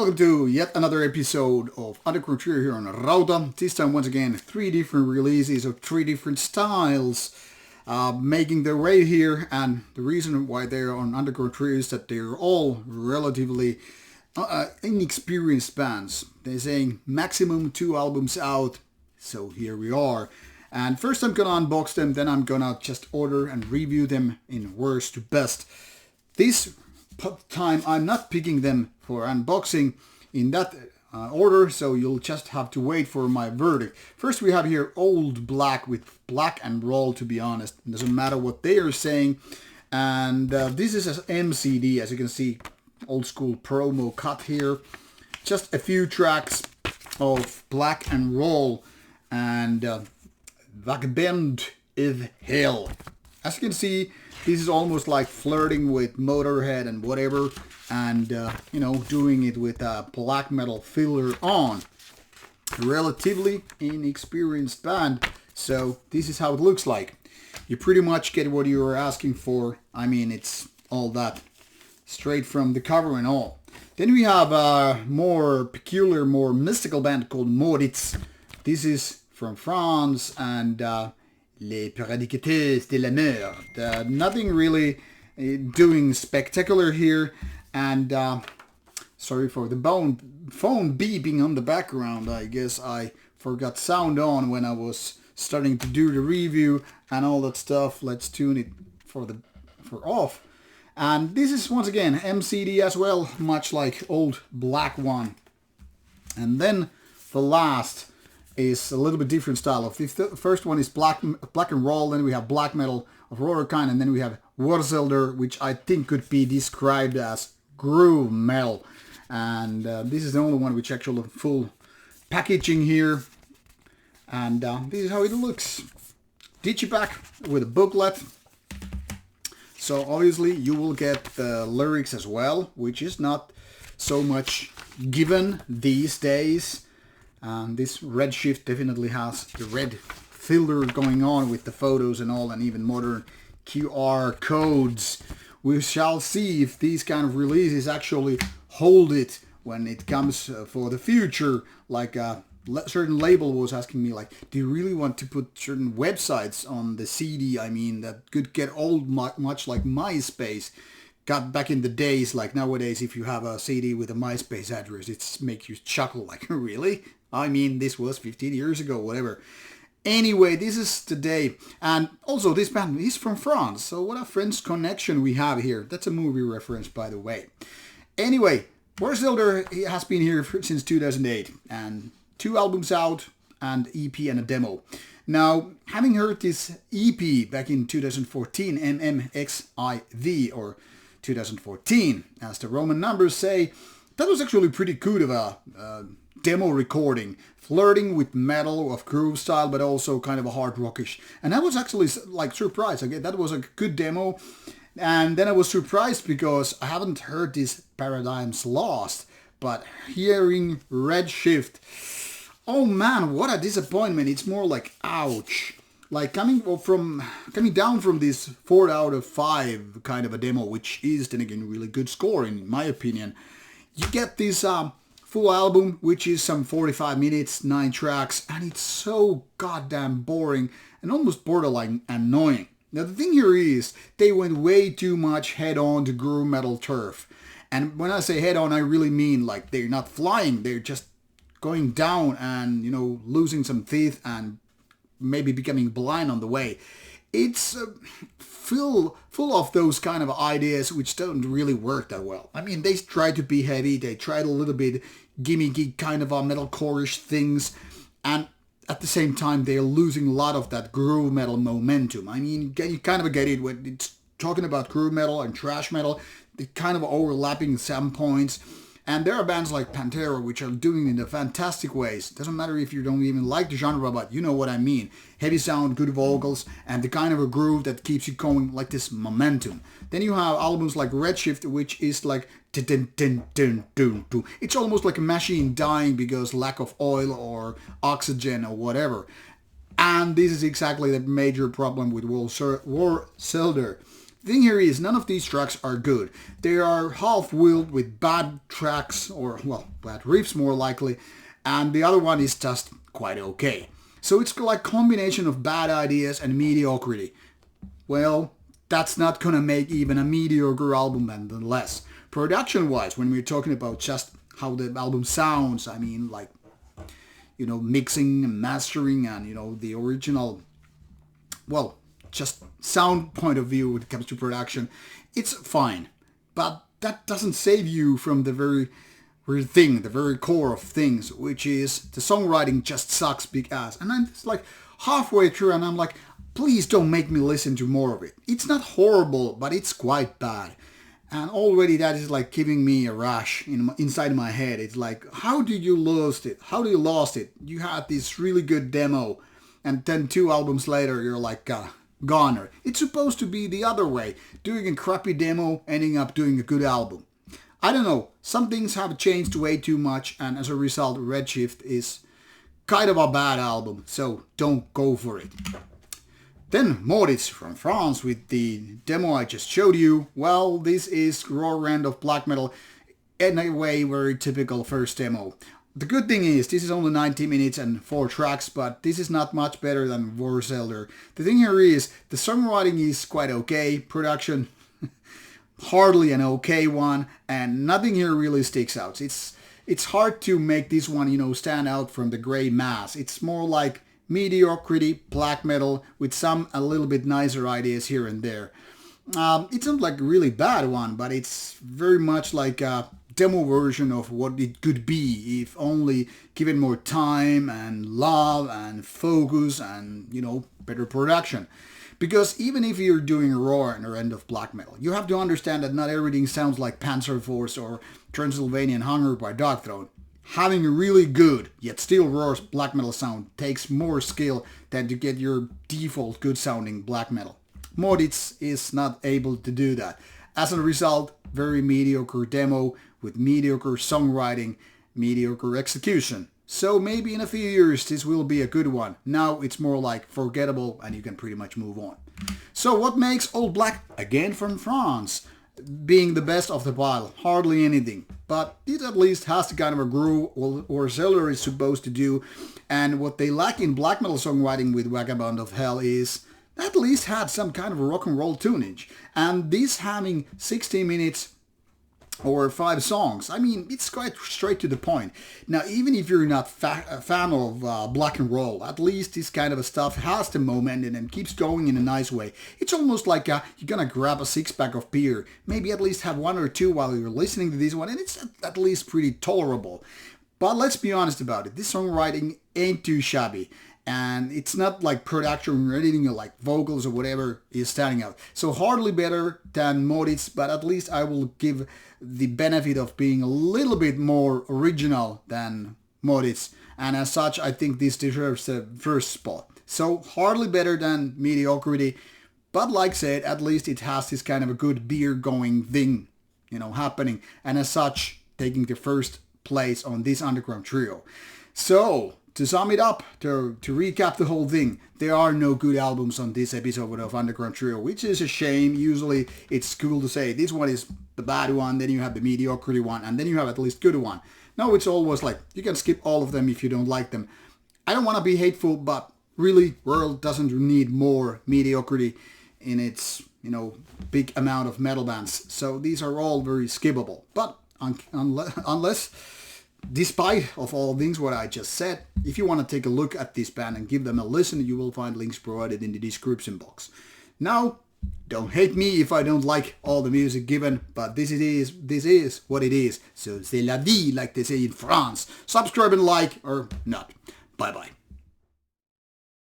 Welcome to yet another episode of Underground Trio here on Rauta. This time once again 3 different releases of 3 different styles making their way here, and the reason why they're on Underground Trio is that they're all relatively inexperienced bands. They're saying maximum 2 albums out, so here we are. And first I'm gonna unbox them, then I'm gonna just order and review them in worst to best. This time I'm not picking them for unboxing in that order, so you'll just have to wait for my verdict. First we have here Old Black with Black and Roll, to be honest. It doesn't matter what they are saying. And this is an MCD, as you can see, old school promo cut here. Just a few tracks of Black and Roll and Vagabönd is Hell. As you can see, this is almost like flirting with Motorhead and whatever, and doing it with a black metal filler on. Relatively inexperienced band, so this is how it looks like. You pretty much get what you were asking for. I mean, it's all that straight from the cover and all. Then we have a more peculiar, more mystical band called Maudits. This is from France, and les prédicateurs de la mort. Nothing really doing spectacular here, and sorry for the phone beeping on the background. I guess I forgot sound on when I was starting to do the review and all that stuff. Let's tune it for off. And this is once again MCD as well, much like Old Black one. And then the last is a little bit different style. The first one is black and roll, then we have black metal of Rauta kind, and then we have Worselder, which I think could be described as groove metal. And this is the only one which actually full packaging here. And this is how it looks. Digipack with a booklet. So obviously you will get the lyrics as well, which is not so much given these days. This Redshift definitely has the red filter going on with the photos and all, and even modern QR codes. We shall see if these kind of releases actually hold it when it comes for the future. Like a certain label was asking me, like, do you really want to put certain websites on the CD? I mean, that could get old, much like MySpace got back in the days. Like nowadays, if you have a CD with a MySpace address, it makes you chuckle, like, really? I mean, this was 15 years ago, whatever. Anyway, this is today. And also, this band is from France. So what a French connection we have here. That's a movie reference, by the way. Anyway, Worselder has been here since 2008. And 2 albums out, and EP and a demo. Now, having heard this EP back in 2014, MMXIV, or 2014, as the Roman numbers say, that was actually pretty good of a demo recording, flirting with metal of groove style, but also kind of a hard rockish. And I was actually like surprised. Okay, that was a good demo. And then I was surprised because I haven't heard this Paradigms Lost, but hearing Redshift, oh man, what a disappointment. It's more like ouch. Like coming down from this 4 out of 5 kind of a demo, which is then again really good score in my opinion. You get this full album, which is some 45 minutes, 9 tracks, and it's so goddamn boring and almost borderline annoying. Now the thing here is, they went way too much head on to groove metal turf. And when I say head on, I really mean like they're not flying, they're just going down and, losing some teeth and maybe becoming blind on the way. It's full of those kind of ideas which don't really work that well. I mean, they try to be heavy, they tried a little bit gimmicky kind of a metalcore-ish things, and at the same time they're losing a lot of that groove metal momentum. I mean, you kind of get it when it's talking about groove metal and thrash metal, they kind of overlapping some points. And there are bands like Pantera which are doing it in fantastic ways. Doesn't matter if you don't even like the genre, but you know what I mean. Heavy sound, good vocals, and the kind of a groove that keeps you going, like this momentum. Then you have albums like Redshift, which is like it's almost like a machine dying because lack of oil or oxygen or whatever. And this is exactly the major problem with Worselder. The thing here is none of these tracks are good. They are half-wheeled with bad tracks, or well, bad riffs more likely, and the other one is just quite okay. So it's like combination of bad ideas and mediocrity. Well, that's not gonna make even a mediocre album nonetheless. Production-wise, when we're talking about just how the album sounds, I mean like, you know, mixing and mastering and, you know, the original, well, just sound point of view when it comes to production, it's fine. But that doesn't save you from the very thing, the very core of things, which is the songwriting just sucks big ass. And I'm just like halfway through and I'm like, please don't make me listen to more of it. It's not horrible, but it's quite bad. And already that is like giving me a rash inside my head. It's like, how did you lose it? How do you lost it? You had this really good demo, and then 2 albums later, you're like goner. It's supposed to be the other way. Doing a crappy demo, ending up doing a good album. I don't know. Some things have changed way too much, and as a result, Redshift is kind of a bad album. So don't go for it. Then Maudits from France with the demo I just showed you. Well, this is raw end of black metal in a way very typical first demo. The good thing is this is only 90 minutes and 4 tracks, but this is not much better than Worselder. The thing here is the songwriting is quite okay, production hardly an okay one, and nothing here really sticks out. It's hard to make this one, you know, stand out from the gray mass. It's more like mediocrity, black metal, with some a little bit nicer ideas here and there. It's not like a really bad one, but it's very much like a demo version of what it could be if only given more time and love and focus and, you know, better production. Because even if you're doing a raw and end of black metal, you have to understand that not everything sounds like Panzerforce or Transylvanian Hunger by Darkthrone. Having a really good, yet still raw black metal sound takes more skill than to get your default good sounding black metal. Maudits is not able to do that. As a result, very mediocre demo with mediocre songwriting, mediocre execution. So maybe in a few years this will be a good one. Now it's more like forgettable and you can pretty much move on. So what makes Old Black, again from France, being the best of the pile? Hardly anything. But it at least has the kind of a groove Worselder is supposed to do. And what they lack in black metal songwriting with Vagabönd of Hell is at least had some kind of a rock and roll tunage. And this having 60 minutes or 5 songs, I mean, it's quite straight to the point. Now, even if you're not a fan of black and roll, at least this kind of stuff has the momentum and keeps going in a nice way. It's almost like you're gonna grab a 6-pack of beer, maybe at least have 1 or 2 while you're listening to this one, and it's at least pretty tolerable. But let's be honest about it, this songwriting ain't too shabby. And it's not like production or anything like vocals or whatever is standing out. So hardly better than Maudits, but at least I will give the benefit of being a little bit more original than Maudits. And as such, I think this deserves the first spot. So hardly better than mediocrity, but like I said, at least it has this kind of a good beer going thing, you know, happening. And as such, taking the first place on this underground trio. So to sum it up, to recap the whole thing, there are no good albums on this episode of Underground Trio, which is a shame. Usually it's cool to say this one is the bad one, then you have the mediocrity one, and then you have at least good one. No, it's always like, you can skip all of them if you don't like them. I don't want to be hateful, but really, world doesn't need more mediocrity in its, you know, big amount of metal bands. So these are all very skippable. But unless despite of all things what I just said, if you want to take a look at this band and give them a listen, you will find links provided in the description box. Now, don't hate me if I don't like all the music given, but this is what it is. So c'est la vie, like they say in France. Subscribe and like, or not. Bye bye.